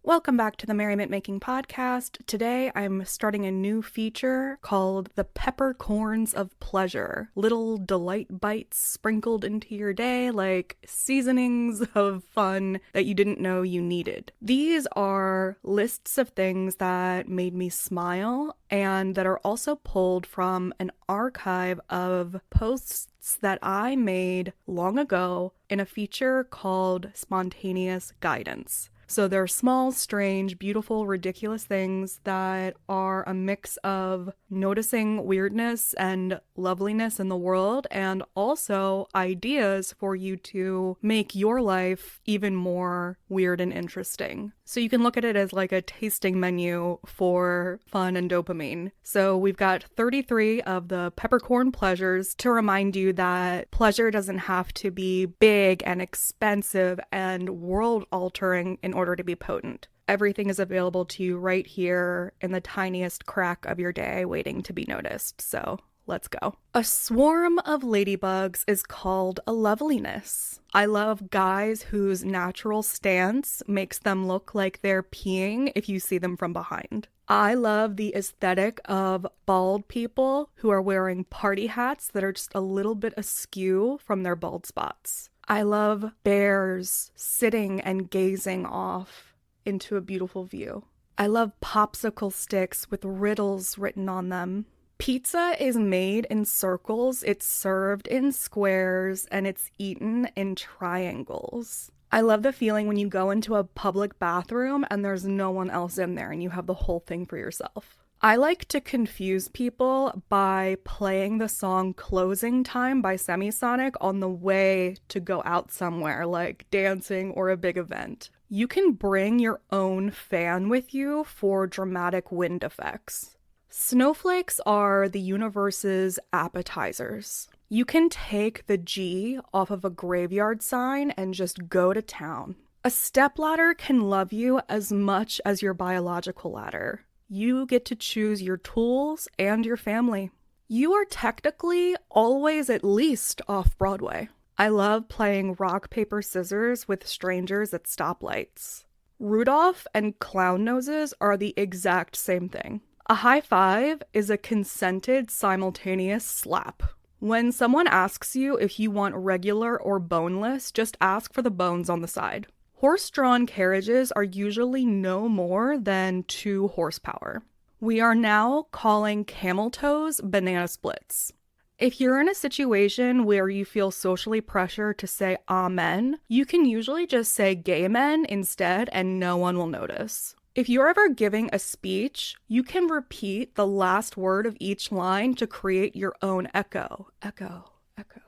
Welcome back to the Merriment Making Podcast. Today I'm starting a new feature called the Peppercorns of Pleasure. Little delight bites sprinkled into your day, like seasonings of fun that you didn't know you needed. These are lists of things that made me smile and that are also pulled from an archive of posts that I made long ago in a feature called Spontaneous Guidance. So they're small, strange, beautiful, ridiculous things that are a mix of noticing weirdness and loveliness in the world, and also ideas for you to make your life even more weird and interesting. So you can look at it as like a tasting menu for fun and dopamine. So we've got 33 of the peppercorn pleasures to remind you that pleasure doesn't have to be big and expensive and world-altering in order to be potent. Everything is available to you right here in the tiniest crack of your day waiting to be noticed. So let's go. A swarm of ladybugs is called a loveliness. I love guys whose natural stance makes them look like they're peeing if you see them from behind. I love the aesthetic of bald people who are wearing party hats that are just a little bit askew from their bald spots. I love bears sitting and gazing off into a beautiful view. I love popsicle sticks with riddles written on them. Pizza is made in circles, it's served in squares, and it's eaten in triangles. I love the feeling when you go into a public bathroom and there's no one else in there and you have the whole thing for yourself. I like to confuse people by playing the song Closing Time by Semisonic on the way to go out somewhere, like dancing or a big event. You can bring your own fan with you for dramatic wind effects. Snowflakes are the universe's appetizers. You can take the G off of a graveyard sign and just go to town. A stepladder can love you as much as your biological ladder. You get to choose your tools and your family. You are technically always at least off Broadway. I love playing rock, paper, scissors with strangers at stoplights. Rudolph and clown noses are the exact same thing. A high five is a consented simultaneous slap. When someone asks you if you want regular or boneless, just ask for the bones on the side. Horse-drawn carriages are usually no more than 2 horsepower. We are now calling camel toes banana splits. If you're in a situation where you feel socially pressured to say amen, you can usually just say gay men instead and no one will notice. If you're ever giving a speech, you can repeat the last word of each line to create your own echo. Echo, echo.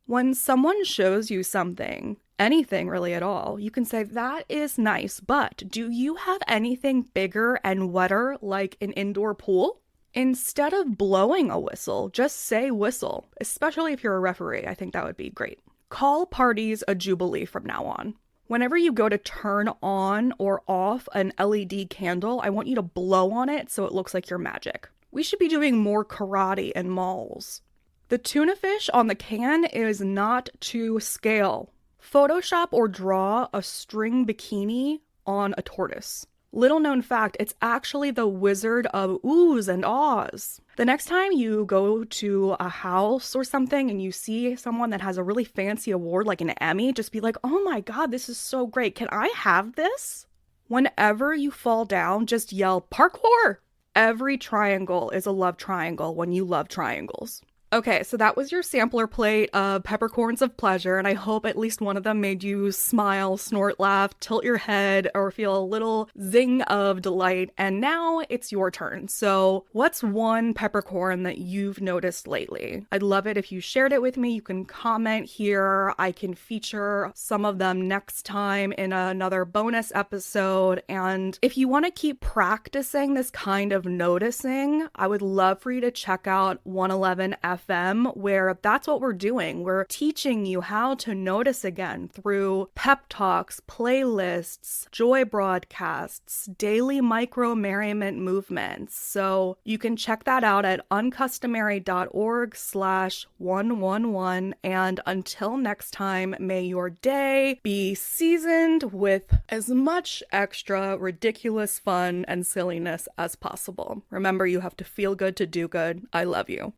When someone shows you something, anything really at all, you can say, that is nice, but do you have anything bigger and wetter like an indoor pool? Instead of blowing a whistle, just say whistle, especially if you're a referee. I think that would be great. Call parties a jubilee from now on. Whenever you go to turn on or off an LED candle, I want you to blow on it so it looks like you're magic. We should be doing more karate in malls. The tuna fish on the can is not to scale. Photoshop or draw a string bikini on a tortoise. Little known fact, it's actually the Wizard of Oohs and Ahs. The next time you go to a house or something and you see someone that has a really fancy award like an Emmy, just be like, oh my God, this is so great. Can I have this? Whenever you fall down, just yell parkour. Every triangle is a love triangle when you love triangles. Okay, so that was your sampler plate of Peppercorns of Pleasure, and I hope at least one of them made you smile, snort, laugh, tilt your head, or feel a little zing of delight. And now it's your turn. So what's one peppercorn that you've noticed lately? I'd love it if you shared it with me. You can comment here. I can feature some of them next time in another bonus episode. And if you want to keep practicing this kind of noticing, I would love for you to check out 111 F FM, where that's what we're doing. We're teaching you how to notice again through pep talks, playlists, joy broadcasts, daily micro-merriment movements. So you can check that out at uncustomary.org/111. And until next time, may your day be seasoned with as much extra ridiculous fun and silliness as possible. Remember, you have to feel good to do good. I love you.